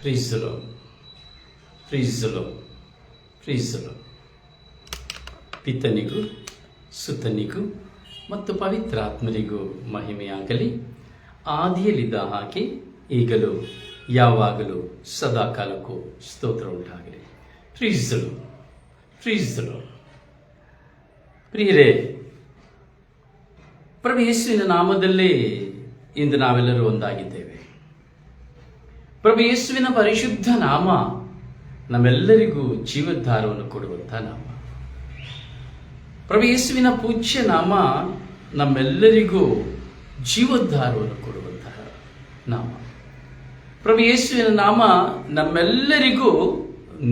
ಪ್ರೀಸಲು ಪ್ರೀಸಲು ಪ್ರೀಸಲು ಪಿತನಿಗೂ ಸುತನಿಗೂ ಮತ್ತು ಪವಿತ್ರಾತ್ಮರಿಗೂ ಮಹಿಮೆಯಾಗಲಿ. ಆದಿಯಲ್ಲಿದ್ದ ಹಾಗೆ ಈಗಲೂ ಯಾವಾಗಲೂ ಸದಾಕಾಲಕ್ಕೂ ಸ್ತೋತ್ರ ಉಂಟಾಗಲಿ. ಪ್ರೀಸಲು ಪ್ರೀಸಲು. ಪ್ರಿಯರೇ, ಪ್ರಭು ಯೇಸುವಿನ ನಾಮದಲ್ಲಿ ಇಂದು ನಾವೆಲ್ಲರೂ ಒಂದಾಗಿದ್ದೇವೆ. ಪ್ರಭು ಯೇಸುವಿನ ಪರಿಶುದ್ಧ ನಾಮ ನಮ್ಮೆಲ್ಲರಿಗೂ ಜೀವೋದ್ಧಾರವನ್ನು ಕೊಡುವಂಥ ನಾಮ. ಪ್ರಭು ಯೇಸುವಿನ ಪೂಜ್ಯ ನಾಮ ನಮ್ಮೆಲ್ಲರಿಗೂ ಜೀವೋದ್ಧಾರವನ್ನು ಕೊಡುವಂತಹ ನಾಮ. ಪ್ರಭು ಯೇಸುವಿನ ನಾಮ ನಮ್ಮೆಲ್ಲರಿಗೂ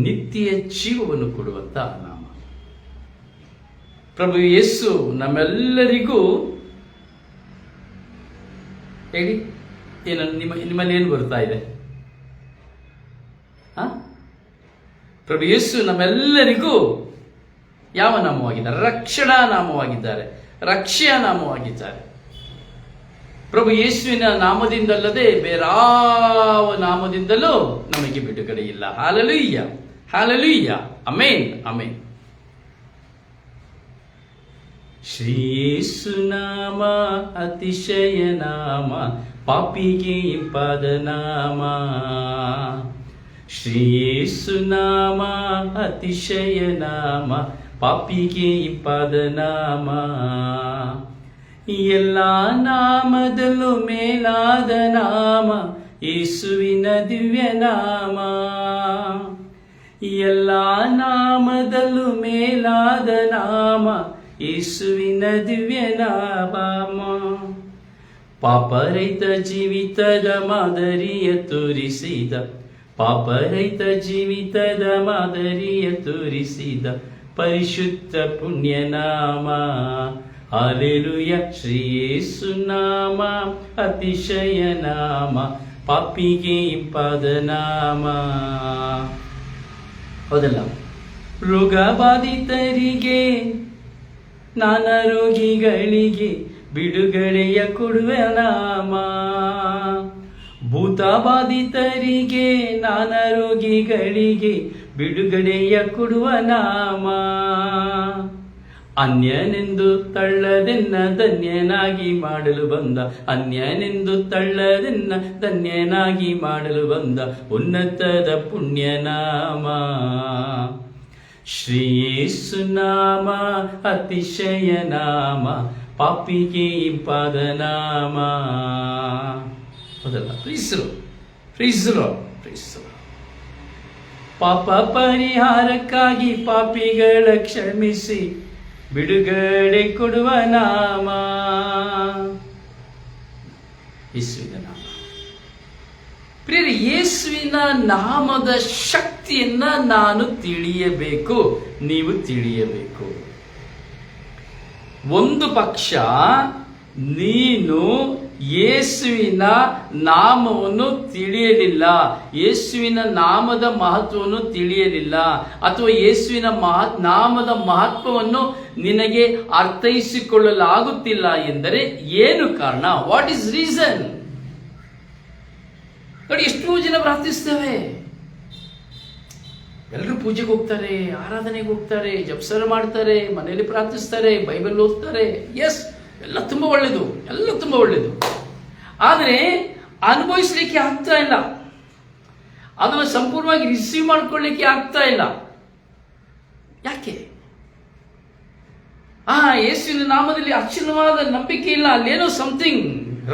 ನಿತ್ಯ ಜೀವವನ್ನು ಕೊಡುವಂತಹ ನಾಮ. ಪ್ರಭು ಯೇಸು ನಮ್ಮೆಲ್ಲರಿಗೂ ಹೇಳಿ, ಏನು ನಿಮ್ಮಲ್ಲಿ ಏನು ಬರ್ತಾ ಇದೆ? ಪ್ರಭು ಯೇಸು ನಮ್ಮೆಲ್ಲರಿಗೂ ಯಾವ ನಾಮವಾಗಿದ್ದಾರೆ? ರಕ್ಷಣಾ ನಾಮವಾಗಿದ್ದಾರೆ, ರಕ್ಷೆಯ ನಾಮವಾಗಿದ್ದಾರೆ. ಪ್ರಭು ಯೇಸುವಿನ ನಾಮದಿಂದಲ್ಲದೆ ಬೇರಾವ ನಾಮದಿಂದಲೂ ನಮಗೆ ಬಿಡುಗಡೆ ಇಲ್ಲ. Hallelujah, hallelujah, amen, amen. Shri Yesu ನಾಮ ಅತಿಶಯ ನಾಮ, ಪಾಪಿಗೆ ಇಂಪಾದ ನಾಮ. ಶ್ರೀ ಯೇಸು ನಾಮ ಅತಿಶಯ ನಾಮ, ಪಾಪಿಗೆ ಇಂಪಾದ ನಾಮ. ಎಲ್ಲ ನಾಮದಲ್ಲೂ ಮೇಲಾದ ನಾಮ ಯೇಸುವಿನ ದಿವ್ಯ ನಾಮ. ಎಲ್ಲ ನಾಮದಲ್ಲೂ ಮೇಲಾದ ನಾಮ ಯೇಸುವಿನ ದಿವ್ಯ ನಾಮ. ಪಾಪರಹಿತ ಜೀವಿತದ ಮಾದರಿಯ ತೋರಿಸಿದ, ಪಾಪರಹಿತ ಜೀವಿತದ ಮಾದರಿಯ ತೋರಿಸಿದ ಪರಿಶುದ್ಧ ಪುಣ್ಯ ನಾಮ. ಹಾಲೆಲೂಯ. ಶ್ರೀ ಯೇಸು ನಾಮ ಅತಿಶಯ ನಾಮ, ಪಾಪಿಗೆ ಇಂಪಾದ ನಾಮ. ಹೌದಲ್ಲ? ರೋಗಬಾಧಿತರಿಗೆ, ನಾನಾ ರೋಗಿಗಳಿಗೆ ಬಿಡುಗಡೆಯ ಕೊಡುವ ನಾಮ. ಭೂತಬಾಧಿತರಿಗೆ, ನಾನಾ ರೋಗಿಗಳಿಗೆ ಬಿಡುಗಡೆಯ ಕೊಡುವ ನಾಮ. ಅನ್ಯನೆಂದು ತಳ್ಳದೆನ್ನ ಧನ್ಯನಾಗಿ ಮಾಡಲು ಬಂದ, ಅನ್ಯನೆಂದು ತಳ್ಳದೆನ್ನ ಧನ್ಯನಾಗಿ ಮಾಡಲು ಬಂದ ಉನ್ನತದ ಪುಣ್ಯ ನಾಮ. ಶ್ರೀ ಯೇಸು ನಾಮ ಅತಿಶಯ ನಾಮ, ಪಾಪಿಗೆ ಇಂಪಾದ ನಾಮ. ಹೌದಲ್ಲ? ಪ್ರೀಸರು ಪ್ರೀಸರು ಪ್ರೀಸರು. ಪಾಪ ಪರಿಹಾರಕ್ಕಾಗಿ ಪಾಪಿಗಳ ಕ್ಷಮಿಸಿ ಬಿಡುಗಡೆ ಕೊಡುವ ನಾಮ ಯೇಸುವಿನ ನಾಮ. ಪ್ರಿಯರೇ, ಯೇಸುವಿನ ನಾಮದ ಶಕ್ತಿಯನ್ನ ನಾನು ತಿಳಿಯಬೇಕು, ನೀವು ತಿಳಿಯಬೇಕು. ಒಂದು ಪಕ್ಷ ನೀನು ಯೇಸುವಿನ ನಾಮವನ್ನು ತಿಳಿಯಲಿಲ್ಲ, ಯೇಸುವಿನ ನಾಮದ ಮಹತ್ವವನ್ನು ತಿಳಿಯಲಿಲ್ಲ, ಅಥವಾ ಯೇಸುವಿನ ನಾಮದ ಮಹತ್ವವನ್ನು ನಿನಗೆ ಅರ್ಥೈಸಿಕೊಳ್ಳಲಾಗುತ್ತಿಲ್ಲ ಎಂದರೆ ಏನು ಕಾರಣ? What is reason? ನೋಡಿ, ಎಷ್ಟೋ ಜನ ಪ್ರಾರ್ಥಿಸ್ತೇವೆ, ಎಲ್ಲರೂ ಪೂಜೆಗೆ ಹೋಗ್ತಾರೆ, ಆರಾಧನೆಗೆ ಹೋಗ್ತಾರೆ, ಜಪಸರ ಮಾಡ್ತಾರೆ, ಮನೆಯಲ್ಲಿ ಪ್ರಾರ್ಥಿಸ್ತಾರೆ, ಬೈಬಲ್ ಓದ್ತಾರೆ. ಎಸ್, ಎಲ್ಲ ತುಂಬಾ ಒಳ್ಳೇದು, ಎಲ್ಲ ತುಂಬಾ ಒಳ್ಳೇದು. ಆದರೆ ಅನುಭವಿಸ್ಲಿಕ್ಕೆ ಆಗ್ತಾ ಇಲ್ಲ, ಅದನ್ನು ಸಂಪೂರ್ಣವಾಗಿ ರಿಸೀವ್ ಮಾಡ್ಕೊಳ್ಳಿಕ್ಕೆ ಆಗ್ತಾ ಇಲ್ಲ. ಯಾಕೆ? ಯೇಸುವಿನ ನಾಮದಲ್ಲಿ ಅಕ್ಷರವಾದ ನಂಬಿಕೆ ಇಲ್ಲ, ಅಲ್ಲೇನೋ ಸಮಥಿಂಗ್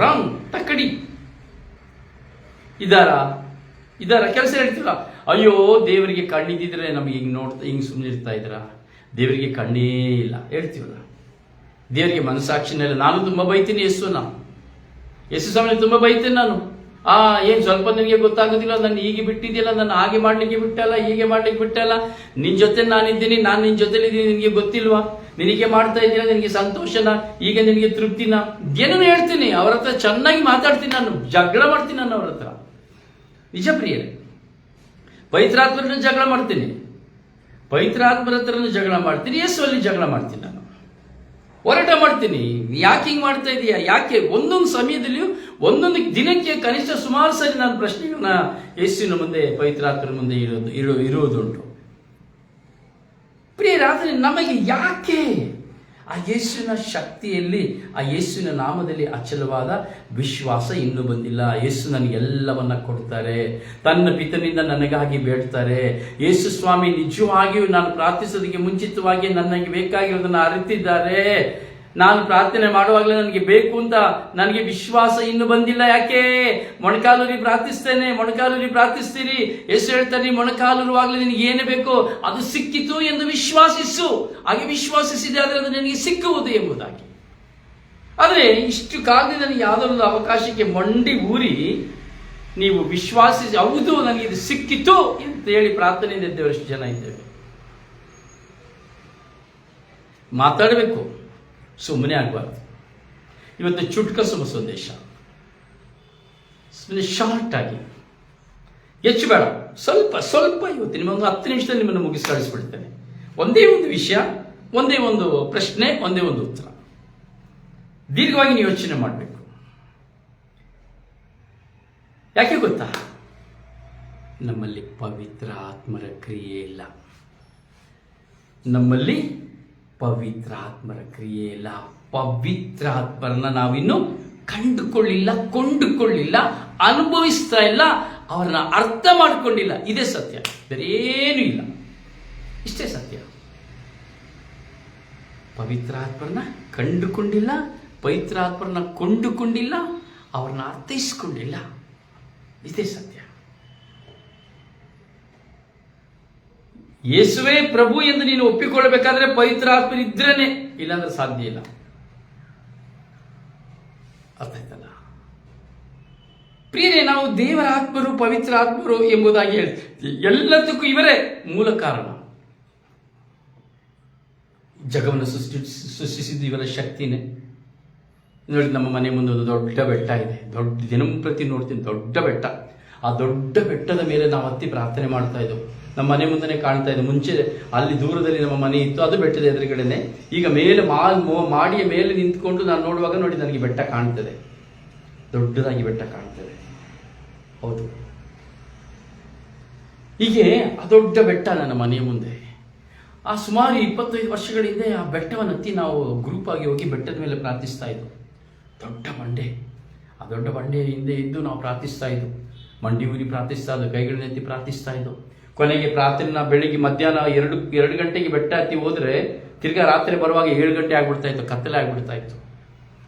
ರಾಂಗ್. ತಕ್ಕಡಿ ಇದಾರ ಕೆಲಸ ಹೇಳ್ತಿಲ್ಲ. ಅಯ್ಯೋ, ದೇವರಿಗೆ ಕಣ್ಣಿದ್ದಿದ್ರೆ ನಮಗೆ ಹಿಂಗ್ ಸುಮ್ಮನೆ ಇರ್ತಾ ಇದ್ರ? ದೇವರಿಗೆ ಕಣ್ಣೇ ಇಲ್ಲ ಹೇಳ್ತೀವಲ್ಲ. ದೇವರಿಗೆ ಮನಸ್ಸಾಕ್ಷಿನೆಲ್ಲ. ನಾನು ತುಂಬಾ ಬೈತೀನಿ ಯೇಸು ಸ್ವಾಮಿ, ತುಂಬಾ ಬೈತೀನಿ ನಾನು. ಏನ್ ಸ್ವಲ್ಪ ನಿನಗೆ ಗೊತ್ತಾಗೋದಿಲ್ಲ, ನನ್ನ ಹೀಗೆ ಬಿಟ್ಟಿದ್ಯಲ್ಲ, ನನ್ನ ಹಾಗೆ ಮಾಡ್ಲಿಕ್ಕೆ ಬಿಟ್ಟಲ್ಲ, ಹೀಗೆ ಮಾಡ್ಲಿಕ್ಕೆ ಬಿಟ್ಟಲ್ಲ, ನಿನ್ ಜೊತೆ ನಾನಿದ್ದೀನಿ, ನಾನು ನಿನ್ ಜೊತೆಲಿ ಇದ್ದೀನಿ, ನಿನಗೆ ಗೊತ್ತಿಲ್ವಾ? ನಿನಗೆ ಮಾಡ್ತಾ ಇದ್ದೀನ, ನಿನಗೆ ಸಂತೋಷನ, ಈಗ ನಿನಗೆ ತೃಪ್ತಿನ? ಏನೂ ಹೇಳ್ತೀನಿ, ಅವ್ರ ಹತ್ರ ಚೆನ್ನಾಗಿ ಮಾತಾಡ್ತೀನಿ, ನಾನು ಜಗಳ ಮಾಡ್ತೀನಿ, ನಾನು ಅವ್ರ ಹತ್ರ. ನಿಜ ಪ್ರಿಯರೇ, ಪವಿತ್ರಾತ್ಮರನ್ನ ಜಗಳ ಮಾಡ್ತೀನಿ, ಪವಿತ್ರಾತ್ಮರ ಹತ್ರನೂ ಜಗಳ ಮಾಡ್ತೀನಿ, ಯೇಸುವಲ್ಲಿ ಜಗಳ ಮಾಡ್ತೀನಿ ನಾನು. ಹೋರಾಟ ಮಾಡ್ತೀನಿ. ಯಾಕೆ ಹಿಂಗೆ ಮಾಡ್ತಾ ಇದೀಯಾ, ಯಾಕೆ? ಒಂದೊಂದು ಸಮಯದಲ್ಲಿಯೂ ಒಂದೊಂದು ದಿನಕ್ಕೆ ಕನಿಷ್ಠ ಸುಮಾರು ಸರಿ ನಾನು ಪ್ರಶ್ನೆಗಳನ್ನ ಯೇಸುವಿನ ಮುಂದೆ, ಪವಿತ್ರಾತ್ಮನ ಮುಂದೆ ಇರುವುದುಂಟು. ಪ್ರಿಯರಾದರೆ ನಮಗೆ ಯಾಕೆ ಆ ಯೇಸುವಿನ ಶಕ್ತಿಯಲ್ಲಿ, ಆ ಯೇಸುವಿನ ನಾಮದಲ್ಲಿ ಅಚಲವಾದ ವಿಶ್ವಾಸ ಇನ್ನೂ ಬಂದಿಲ್ಲ? ಯೇಸು ನನಗೆಲ್ಲವನ್ನ ಕೊಡ್ತಾರೆ, ತನ್ನ ಪಿತನಿಂದ ನನಗಾಗಿ ಬೇಡ್ತಾರೆ. ಯೇಸು ಸ್ವಾಮಿ ನಿಜವಾಗಿಯೂ ನಾನು ಪ್ರಾರ್ಥಿಸೋದಕ್ಕೆ ಮುಂಚಿತವಾಗಿ ನನಗೆ ಬೇಕಾಗಿರೋದನ್ನ ಅರಿತಿದ್ದಾರೆ. ನಾನು ಪ್ರಾರ್ಥನೆ ಮಾಡುವಾಗಲೇ ನನಗೆ ಬೇಕು ಅಂತ ನನಗೆ ವಿಶ್ವಾಸ ಇನ್ನೂ ಬಂದಿಲ್ಲ. ಯಾಕೆ? ಮೊಣಕಾಲೂರಿ ಪ್ರಾರ್ಥಿಸ್ತೇನೆ, ಮೊಣಕಾಲೂರಿ ಪ್ರಾರ್ಥಿಸ್ತೀರಿ. ಎಷ್ಟು ಹೇಳ್ತಾರೆ, ಮೊಣಕಾಲೂರುವಾಗಲೇ ನಿನಗೆ ಏನು ಬೇಕೋ ಅದು ಸಿಕ್ಕಿತು ಎಂದು ವಿಶ್ವಾಸಿಸು. ಹಾಗೆ ವಿಶ್ವಾಸಿಸಿದೆ ಆದರೆ ಅದು ನಿನಗೆ ಸಿಕ್ಕುವುದು ಎಂಬುದಾಗಿ. ಆದರೆ ಇಷ್ಟು ಕಾಲದಿಂದ ನನಗೆ ಯಾವುದೊಂದು ಅವಕಾಶಕ್ಕೆ ಮಂಡಿ ಊರಿ ನೀವು ವಿಶ್ವಾಸಿಸಿ, ಹೌದು ನನಗೆ ಇದು ಸಿಕ್ಕಿತು ಅಂತ ಹೇಳಿ ಪ್ರಾರ್ಥನೆಯಿಂದ ಇದ್ದೇವಷ್ಟು ಜನ ಇದ್ದೇವೆ. ಮಾತಾಡಬೇಕು, ಸುಮ್ಮನೆ ಆಗಬಾರ್ದು. ಇವತ್ತು ಚುಟ್ಕ ಶುಭ ಸಂದೇಶ, ಸುಮ್ಮನೆ ಶಾರ್ಟ್ ಆಗಿ, ಹೆಚ್ಚು ಬೇಡ, ಸ್ವಲ್ಪ ಸ್ವಲ್ಪ. ಇವತ್ತು ನಿಮ್ಮೊಂದು 10 ನಿಮಿಷದಲ್ಲಿ ನಿಮ್ಮನ್ನು ಮುಗಿಸಿ ಕಳಿಸ್ಬಿಡ್ತೇನೆ. ಒಂದೇ ಒಂದು ವಿಷಯ, ಒಂದೇ ಒಂದು ಪ್ರಶ್ನೆ, ಒಂದೇ ಒಂದು ಉತ್ತರ. ದೀರ್ಘವಾಗಿ ನೀವು ಯೋಚನೆ ಮಾಡಬೇಕು. ಯಾಕೆ ಗೊತ್ತಾ? ನಮ್ಮಲ್ಲಿ ಪವಿತ್ರ ಆತ್ಮರ ಕ್ರಿಯೆ ಇಲ್ಲ. ನಮ್ಮಲ್ಲಿ ಪವಿತ್ರ ಆತ್ಮರ ಕ್ರಿಯೆ ಇಲ್ಲ. ಪವಿತ್ರ ಆತ್ಮರನ್ನ ನಾವಿನ್ನು ಕಂಡುಕೊಳ್ಳಿಲ್ಲ, ಕೊಂಡುಕೊಳ್ಳಿಲ್ಲ, ಅನುಭವಿಸ್ತಾ ಇಲ್ಲ, ಅವರನ್ನ ಅರ್ಥ ಮಾಡಿಕೊಂಡಿಲ್ಲ. ಇದೇ ಸತ್ಯ, ಬೇರೇನೂ ಇಲ್ಲ. ಇಷ್ಟೇ ಸತ್ಯ. ಪವಿತ್ರ ಆತ್ಮರನ್ನ ಕಂಡುಕೊಂಡಿಲ್ಲ, ಪವಿತ್ರ ಆತ್ಮರನ್ನ ಕೊಂಡುಕೊಂಡಿಲ್ಲ, ಅವ್ರನ್ನ ಅರ್ಥೈಸ್ಕೊಂಡಿಲ್ಲ. ಇದೇ ಸತ್ಯ. ಯೇಸುವೇ ಪ್ರಭು ಎಂದು ನೀನು ಒಪ್ಪಿಕೊಳ್ಳಬೇಕಾದ್ರೆ ಪವಿತ್ರ ಆತ್ಮ ಇದ್ರೇನೆ, ಇಲ್ಲಾಂದ್ರೆ ಸಾಧ್ಯ ಇಲ್ಲ. ಅರ್ಥ ಆಯ್ತಲ್ಲ ಪ್ರಿಯರೇ? ನಾವು ದೇವರ ಆತ್ಮರು, ಪವಿತ್ರ ಆತ್ಮರು ಎಂಬುದಾಗಿ ಹೇಳ್ತೀವಿ. ಎಲ್ಲದಕ್ಕೂ ಇವರೇ ಮೂಲ ಕಾರಣ. ಜಗವನ್ನು ಸೃಷ್ಟಿಸಿದ್ದು ಇವರ ಶಕ್ತಿನೇ. ನೋಡಿ, ನಮ್ಮ ಮನೆ ಮುಂದೆ ಒಂದು ದೊಡ್ಡ ಬೆಟ್ಟ ಇದೆ. ದಿನಂಪ್ರತಿ ನೋಡ್ತೀನಿ, ದೊಡ್ಡ ಬೆಟ್ಟ. ಆ ದೊಡ್ಡ ಬೆಟ್ಟದ ಮೇಲೆ ನಾವು ಹತ್ತಿ ಪ್ರಾರ್ಥನೆ ಮಾಡ್ತಾ ಇದ್ದೆವು. ನಮ್ಮ ಮನೆ ಮುಂದೆನೇ ಕಾಣ್ತಾ ಇದೆ. ಮುಂಚೆ ಅಲ್ಲಿ ದೂರದಲ್ಲಿ ನಮ್ಮ ಮನೆ ಇತ್ತು, ಅದು ಬೆಟ್ಟದ ಎದುರುಗಡೆನೆ. ಈಗ ಮೇಲೆ ಮಾಡಿಯ ಮೇಲೆ ನಿಂತ್ಕೊಂಡು ನಾನು ನೋಡುವಾಗ ನೋಡಿ, ನನಗೆ ಬೆಟ್ಟ ಕಾಣ್ತದೆ, ದೊಡ್ಡದಾಗಿ ಬೆಟ್ಟ ಕಾಣ್ತದೆ. ಹೌದು, ಹೀಗೆ ಆ ದೊಡ್ಡ ಬೆಟ್ಟ ನನ್ನ ಮನೆಯ ಮುಂದೆ. ಆ ಸುಮಾರು 25 ವರ್ಷಗಳ ಹಿಂದೆ ಆ ಬೆಟ್ಟವನ್ನು ಹತ್ತಿ ನಾವು ಗ್ರೂಪ್ ಆಗಿ ಹೋಗಿ ಬೆಟ್ಟದ ಮೇಲೆ ಪ್ರಾರ್ಥಿಸ್ತಾ ಇದ್ವು. ದೊಡ್ಡ ಬಂಡೆ, ಆ ದೊಡ್ಡ ಬಂಡೆ ಹಿಂದೆ ಇದ್ದು ನಾವು ಪ್ರಾರ್ಥಿಸ್ತಾ ಇದ್ವು. ಮಂಡಿ ಊರಿ ಪ್ರಾರ್ಥಿಸ್ತಾ ಇದ್ದು, ಕೈಗಳನ್ನ ಎತ್ತಿ ಪ್ರಾರ್ಥಿಸ್ತಾ ಇದ್ದು. ಕೊನೆಗೆ ಪ್ರಾರ್ಥನೆ ಬೆಳಿಗ್ಗೆ ಮಧ್ಯಾಹ್ನ 2 ಗಂಟೆಗೆ ಬೆಟ್ಟ ಹತ್ತಿ ಹೋದ್ರೆ ತಿರ್ಗಾ ರಾತ್ರಿ ಬರುವಾಗ 7 ಗಂಟೆ ಆಗ್ಬಿಡ್ತಾ ಇತ್ತು, ಕತ್ತಲೆ ಆಗ್ಬಿಡ್ತಾ ಇತ್ತು.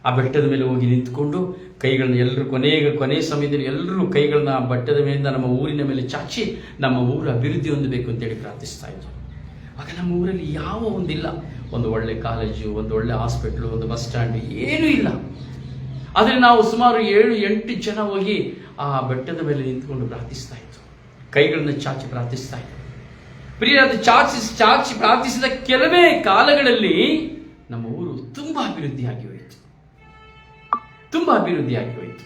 ಆ ಬೆಟ್ಟದ ಮೇಲೆ ಹೋಗಿ ನಿಂತ್ಕೊಂಡು ಕೈಗಳನ್ನ ಎಲ್ಲರೂ ಕೊನೆ ಸಮಯದಲ್ಲಿ ಎಲ್ಲರೂ ಕೈಗಳನ್ನ ಬೆಟ್ಟದ ಮೇಲಿಂದ ನಮ್ಮ ಊರಿನ ಮೇಲೆ ಚಾಚಿ ನಮ್ಮ ಊರು ಅಭಿವೃದ್ಧಿ ಹೊಂದಬೇಕು ಅಂತೇಳಿ ಪ್ರಾರ್ಥಿಸ್ತಾ ಇತ್ತು. ಆಗ ನಮ್ಮ ಊರಲ್ಲಿ ಯಾವ ಒಂದಿಲ್ಲ, ಒಂದು ಒಳ್ಳೆ ಕಾಲೇಜು, ಒಂದು ಒಳ್ಳೆ ಹಾಸ್ಪಿಟ್ಲು, ಒಂದು ಬಸ್ ಸ್ಟ್ಯಾಂಡ್, ಏನೂ ಇಲ್ಲ. ಆದರೆ ನಾವು ಸುಮಾರು 7-8 ಜನ ಹೋಗಿ ಆ ಬೆಟ್ಟದ ಮೇಲೆ ನಿಂತ್ಕೊಂಡು ಪ್ರಾರ್ಥಿಸ್ತಾ ಇತ್ತು, ಕೈಗಳನ್ನ ಚಾಚಿ ಪ್ರಾರ್ಥಿಸ್ತಾ ಇತ್ತು. ಪ್ರಿಯರಾದ ಚಾಚಿ ಪ್ರಾರ್ಥಿಸಿದ ಕೆಲವೇ ಕಾಲಗಳಲ್ಲಿ ನಮ್ಮ ಊರು ತುಂಬಾ ಅಭಿವೃದ್ಧಿಯಾಗಿ ಹೋಯಿತು, ತುಂಬಾ ಅಭಿವೃದ್ಧಿಯಾಗಿ ಹೋಯಿತು.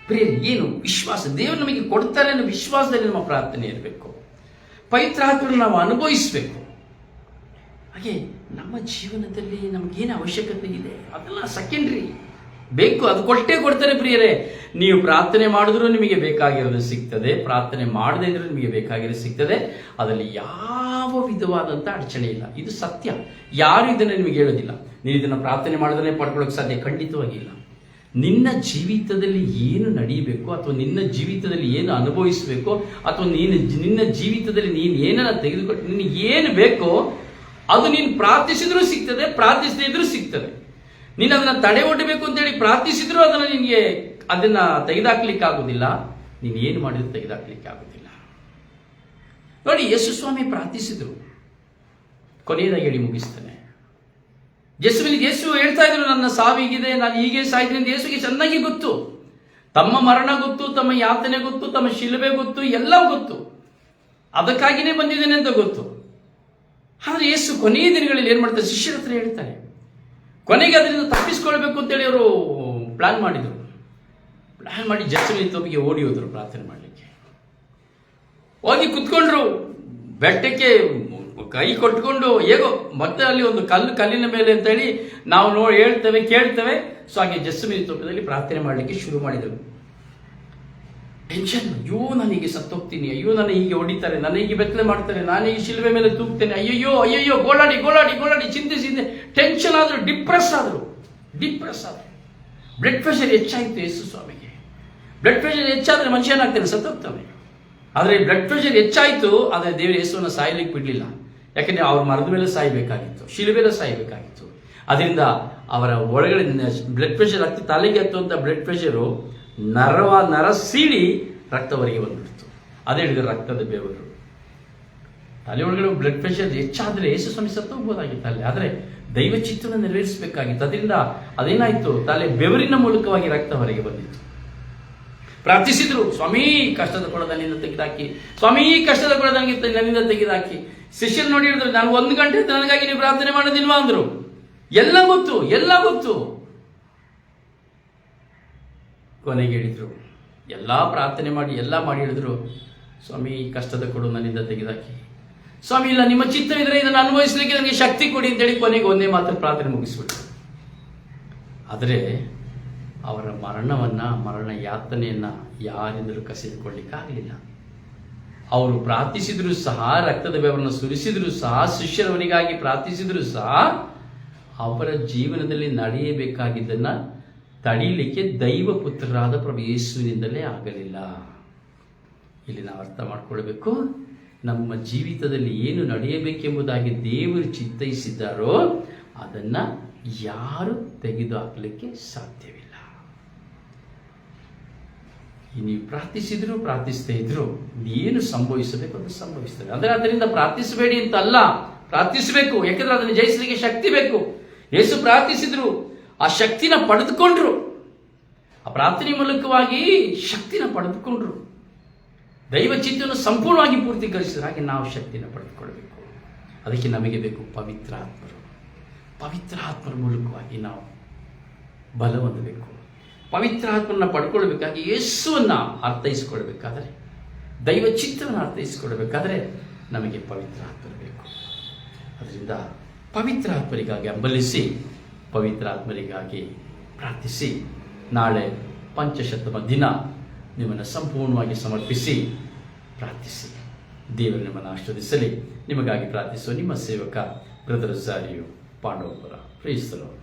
ಪ್ರಿಯರೇ, ಏನು ವಿಶ್ವಾಸ ದೇವರು ನಮಗೆ ಕೊಡ್ತಾರೆ ಅನ್ನೋ ವಿಶ್ವಾಸದಲ್ಲಿ ನಮ್ಮ ಪ್ರಾರ್ಥನೆ ಇರಬೇಕು. ಪವಿತ್ರ ಆತ್ಮವನ್ನು ನಾವು ಅನುಭವಿಸಬೇಕು. ಹಾಗೆ ನಮ್ಮ ಜೀವನದಲ್ಲಿ ನಮಗೇನು ಅವಶ್ಯಕತೆ ಇದೆ ಅದೆಲ್ಲ ಸೆಕೆಂಡ್ರಿ, ಬೇಕು, ಅದು ಕೊಡ್ತಾರೆ. ಪ್ರಿಯರೇ, ನೀವು ಪ್ರಾರ್ಥನೆ ಮಾಡಿದ್ರೂ ನಿಮಗೆ ಬೇಕಾಗಿರೋದು ಸಿಗ್ತದೆ, ಪ್ರಾರ್ಥನೆ ಮಾಡದೇ ಇದ್ರೂ ನಿಮಗೆ ಬೇಕಾಗಿರೋದು ಸಿಗ್ತದೆ. ಅದರಲ್ಲಿ ಯಾವ ವಿಧವಾದಂಥ ಅಡಚಣೆ ಇಲ್ಲ. ಇದು ಸತ್ಯ. ಯಾರು ಇದನ್ನು ನಿಮಗೆ ಹೇಳೋದಿಲ್ಲ. ನೀವು ಇದನ್ನು ಪ್ರಾರ್ಥನೆ ಮಾಡಿದ್ರೆ ಪಡ್ಕೊಳ್ಳೋಕೆ ಸಾಧ್ಯ? ಖಂಡಿತವಾಗಿಲ್ಲ. ನಿನ್ನ ಜೀವಿತದಲ್ಲಿ ಏನು ನಡೀಬೇಕು, ಅಥವಾ ನಿನ್ನ ಜೀವಿತದಲ್ಲಿ ಏನು ಅನುಭವಿಸಬೇಕು, ಅಥವಾ ನಿನ್ನ ಜೀವಿತದಲ್ಲಿ ನೀನು ಏನನ್ನ ತೆಗೆದುಕೊಂಡು ನಿನಗೆ ಏನು ಬೇಕೋ ಅದು ನೀನು ಪ್ರಾರ್ಥಿಸಿದ್ರೂ ಸಿಗ್ತದೆ, ಪ್ರಾರ್ಥಿಸದೇ ಇದ್ರೂ ಸಿಗ್ತದೆ. ನೀನು ಅದನ್ನ ತಡೆ ಒಡ್ಡಬೇಕು ಅಂತೇಳಿ ಪ್ರಾರ್ಥಿಸಿದ್ರೂ ಅದನ್ನ ತೆಗೆದಾಕ್ಲಿಕ್ಕೆ ಆಗುದಿಲ್ಲ. ನೀನು ಏನು ಮಾಡಿದ್ರು ತೆಗೆದಾಕ್ಲಿಕ್ಕೆ ಆಗುದಿಲ್ಲ. ನೋಡಿ, ಯೇಸು ಸ್ವಾಮಿ ಪ್ರಾರ್ಥಿಸಿದ್ರು. ಕೊನೆಯದಾಗಿ ಹೇಳಿ ಮುಗಿಸ್ತಾನೆ. ಯೇಸು ಹೇಳ್ತಾ ಇದ್ರು, ನನ್ನ ಸಾವಿಗಿದೆ, ನಾನು ಹೀಗೆ ಸಾಯ್ತೀನಿ ಅಂತ ಯೇಸುಗೆ ಚೆನ್ನಾಗಿ ಗೊತ್ತು. ತಮ್ಮ ಮರಣ ಗೊತ್ತು, ತಮ್ಮ ಯಾತನೆ ಗೊತ್ತು, ತಮ್ಮ ಶಿಲುಬೆ ಗೊತ್ತು, ಎಲ್ಲ ಗೊತ್ತು. ಅದಕ್ಕಾಗಿನೇ ಬಂದಿದ್ದೇನೆ ಅಂತ ಗೊತ್ತು. ಆದ್ರೆ ಯೇಸು ಕೊನೆಯ ದಿನಗಳಲ್ಲಿ ಏನ್ ಮಾಡ್ತಾರೆ, ಶಿಷ್ಯರ ಹತ್ರ ಹೇಳ್ತಾರೆ. ಕೊನೆಗೆ ಅದರಿಂದ ತಪ್ಪಿಸ್ಕೊಳ್ಬೇಕು ಅಂತೇಳಿ ಅವರು ಪ್ಲಾನ್ ಮಾಡಿದ್ರು. ಪ್ಲಾನ್ ಮಾಡಿ ಜೆರುಸಲೇಮಿಗೆ ತಪ್ಪಿಗೆ ಓಡಿ ಹೋದ್ರು ಪ್ರಾರ್ಥನೆ ಮಾಡಲಿಕ್ಕೆ. ಹೋಗಿ ಕುತ್ಕೊಂಡ್ರು ಬೆಟ್ಟಕ್ಕೆ. ಕೈ ಕೊಟ್ಕೊಂಡು ಹೇಗೋ ಮತ್ತೆ ಅಲ್ಲಿ ಒಂದು ಕಲ್ಲಿನ ಮೇಲೆ ಅಂತೇಳಿ ನಾವು ಹೇಳ್ತೇವೆ ಕೇಳ್ತೇವೆ. ಸೊ ಹಾಗೆ ಜೆಸ್ಸೆಮನಿ ತೋಟದಲ್ಲಿ ಪ್ರಾರ್ಥನೆ ಮಾಡಲಿಕ್ಕೆ ಶುರು ಮಾಡಿದೆವು. ಟೆನ್ಷನ್, ಅಯ್ಯೋ ನಾನು ಹೀಗೆ ಸತ್ತೋಗ್ತೀನಿ, ಅಯ್ಯೋ ನಾನು ಹೀಗೆ ಹೊಡಿತಾರೆ, ನಾನು ಹೀಗೆ ಬೆತ್ತಲೆ ಮಾಡ್ತಾರೆ, ನಾನು ಈ ಶಿಲ್ವೆ ಮೇಲೆ ತೂಗ್ತೇನೆ, ಅಯ್ಯಯ್ಯೋ ಗೋಳಾಡಿ ಚಿಂತಿಸಿದ್ದೆ. ಟೆನ್ಷನ್ ಆದ್ರು, ಡಿಪ್ರೆಸ್ ಆದ್ರು. ಬ್ಲಡ್ ಪ್ರೆಷರ್ ಹೆಚ್ಚಾಯಿತು ಯೇಸು ಸ್ವಾಮಿಗೆ. ಬ್ಲಡ್ ಪ್ರೆಷರ್ ಹೆಚ್ಚಾದ್ರೆ ಮನುಷ್ಯ ಏನಾಗ್ತಾನೆ, ಸತ್ತೋಗ್ತಾನೆ. ಆದರೆ ಬ್ಲಡ್ ಪ್ರೆಷರ್ ಹೆಚ್ಚಾಯಿತು, ಆದರೆ ದೇವರು ಯೇಸುವನ್ನು ಸಾಯಲಿಕ್ಕೆ ಬಿಡಲಿಲ್ಲ. ಯಾಕಂದರೆ ಅವ್ರ ಮರದ ಮೇಲೆ ಸಾಯಬೇಕಾಗಿತ್ತು, ಶಿಲುಬೆಲೆ ಸಾಯಬೇಕಾಗಿತ್ತು. ಅದರಿಂದ ಅವರ ಒಳಗಡೆ ಬ್ಲಡ್ ಪ್ರೆಷರ್ ತಲೆಗೆ ಹತ್ತುವಂಥ ಬ್ಲಡ್ ಪ್ರೆಷರು ನರ ಸೀಳಿ ರಕ್ತ ಹೊರಗೆ ಬಂದ್ಬಿಡ್ತು. ಅದೇ ಹೇಳಿದ್ರೆ ರಕ್ತದ ಬೆವರು. ತಲೆ ಒಳಗಡೆ ಬ್ಲಡ್ ಪ್ರೆಷರ್ ಹೆಚ್ಚಾದರೆ ಯೇಸು ಸ್ವಾಮಿ ಸತ್ತೋಗ್ಬೋದಾಗಿತ್ತು ಅಲ್ಲಿ. ಆದರೆ ದೈವ ಚಿತ್ತವನ್ನು ನೆರವೇರಿಸಬೇಕಾಗಿತ್ತು. ಅದರಿಂದ ಅದೇನಾಯಿತು, ತಲೆ ಬೆವರಿನ ಮೂಲಕವಾಗಿ ರಕ್ತ ಹೊರಗೆ ಬಂದಿತ್ತು. ಪ್ರಾರ್ಥಿಸಿದ್ರು, ಸ್ವಾಮಿ ಕಷ್ಟದ ಕೊಡ ನನ್ನಿಂದ ತೆಗೆದಾಕಿ, ಸ್ವಾಮಿ ಕಷ್ಟದ ಕೊಡ ನನ್ನಿಂದ ತೆಗೆದಾಕಿ. ಶಿಷ್ಯರು ನೋಡಿ ಹೇಳಿದ್ರು, ನಾನು 1 ಗಂಟೆ ನನಗಾಗಿ ನೀವು ಪ್ರಾರ್ಥನೆ ಮಾಡೋದಿಲ್ವಾ ಅಂದ್ರು. ಎಲ್ಲ ಗೊತ್ತು. ಕೊನೆಗೆ ಹೇಳಿದ್ರು, ಎಲ್ಲ ಪ್ರಾರ್ಥನೆ ಮಾಡಿ ಹೇಳಿದ್ರು, ಸ್ವಾಮಿ ಕಷ್ಟದ ಕೊಡು ನನ್ನಿಂದ ತೆಗೆದಾಕಿ. ಸ್ವಾಮಿ ಇಲ್ಲ, ನಿಮ್ಮ ಚಿತ್ತವಿದ್ರೆ ಇದನ್ನು ಅನುಭವಿಸಲಿಕ್ಕೆ ನನಗೆ ಶಕ್ತಿ ಕೊಡಿ ಅಂತೇಳಿ ಕೊನೆಗೆ ಒಂದೇ ಮಾತ್ರ ಪ್ರಾರ್ಥನೆ ಮುಗಿಸ್ಬಿಟ್ರು. ಆದರೆ ಅವರ ಮರಣ ಯಾತನೆಯನ್ನ ಯಾರಿಂದಲೂ ಕಸಿದುಕೊಳ್ಳಿಕ್ಕಾಗಲಿಲ್ಲ. ಅವರು ಪ್ರಾರ್ಥಿಸಿದ್ರು ಸಹ, ರಕ್ತದ ಬೆವರನ್ನು ಸುರಿಸಿದ್ರು ಸಹ, ಶಿಷ್ಯರವರಿಗಾಗಿ ಪ್ರಾರ್ಥಿಸಿದ್ರು ಸಹ, ಅವರ ಜೀವನದಲ್ಲಿ ನಡೆಯಬೇಕಾಗಿದ್ದನ್ನ ತಡೀಲಿಕ್ಕೆ ದೈವ ಪುತ್ರರಾದ ಪ್ರಭು ಯೇಸುವಿನಿಂದಲೇ ಆಗಲಿಲ್ಲ. ಇಲ್ಲಿ ನಾವು ಅರ್ಥ ಮಾಡ್ಕೊಳ್ಬೇಕು, ನಮ್ಮ ಜೀವಿತದಲ್ಲಿ ಏನು ನಡೆಯಬೇಕೆಂಬುದಾಗಿ ದೇವರು ಚಿತ್ತೈಸಿದ್ದಾರೋ ಅದನ್ನ ಯಾರು ತೆಗೆದು ಹಾಕಲಿಕ್ಕೆ ಸಾಧ್ಯವಿಲ್ಲ. ನೀವು ಪ್ರಾರ್ಥಿಸಿದ್ರು ಪ್ರಾರ್ಥಿಸದೇ ಇದ್ರು ಏನು ಸಂಭವಿಸಬೇಕು ಅದು ಸಂಭವಿಸ್ತದೆ. ಅಂದರೆ ಅದರಿಂದ ಪ್ರಾರ್ಥಿಸಬೇಡಿ ಅಂತ ಅಲ್ಲ, ಪ್ರಾರ್ಥಿಸಬೇಕು. ಯಾಕಂದ್ರೆ ಅದನ್ನು ಜಯಿಸಲಿಕ್ಕೆ ಶಕ್ತಿ ಬೇಕು. ಯೇಸು ಪ್ರಾರ್ಥಿಸಿದ್ರು, ಆ ಶಕ್ತಿನ ಪಡೆದುಕೊಂಡ್ರು. ಆ ಪ್ರಾರ್ಥನೆ ಮೂಲಕವಾಗಿ ಶಕ್ತಿನ ಪಡೆದುಕೊಂಡ್ರು. ದೈವ ಚಿತ್ತವನ್ನು ಸಂಪೂರ್ಣವಾಗಿ ಪೂರ್ತೀಕರಿಸಿದ್ರು. ಹಾಗೆ ನಾವು ಶಕ್ತಿನ ಪಡೆದುಕೊಳ್ಬೇಕು. ಅದಕ್ಕೆ ನಮಗೆ ಬೇಕು ಪವಿತ್ರ ಆತ್ಮರ ಮೂಲಕವಾಗಿ ನಾವು ಬಲ ಹೊಂದಬೇಕು. ಪವಿತ್ರ ಆತ್ಮನ ಪಡ್ಕೊಳ್ಬೇಕಾಗಿ ಯೇಸುವನ್ನು ಅರ್ಥೈಸಿಕೊಳ್ಬೇಕಾದರೆ, ದೈವ ಚಿತ್ತವನ್ನು ಅರ್ಥೈಸಿಕೊಳ್ಬೇಕಾದ್ರೆ ನಮಗೆ ಪವಿತ್ರ ಆತ್ಮರು ಬೇಕು. ಅದರಿಂದ ಪವಿತ್ರ ಆತ್ಮರಿಗಾಗಿ ಹಂಬಲಿಸಿ, ಪವಿತ್ರ ಆತ್ಮರಿಗಾಗಿ ಪ್ರಾರ್ಥಿಸಿ. ನಾಳೆ ಪಂಚಶತಮ ದಿನ ನಿಮ್ಮನ್ನು ಸಂಪೂರ್ಣವಾಗಿ ಸಮರ್ಪಿಸಿ ಪ್ರಾರ್ಥಿಸಿ. ದೇವರು ನಿಮ್ಮನ್ನು ಆಶೀರ್ವದಿಸಲಿ. ನಿಮಗಾಗಿ ಪ್ರಾರ್ಥಿಸುವ ನಿಮ್ಮ ಸೇವಕ ಬ್ರದರ್ ಝಾರಿಯು ಪಾಂಡವಪುರ. Praise the lord.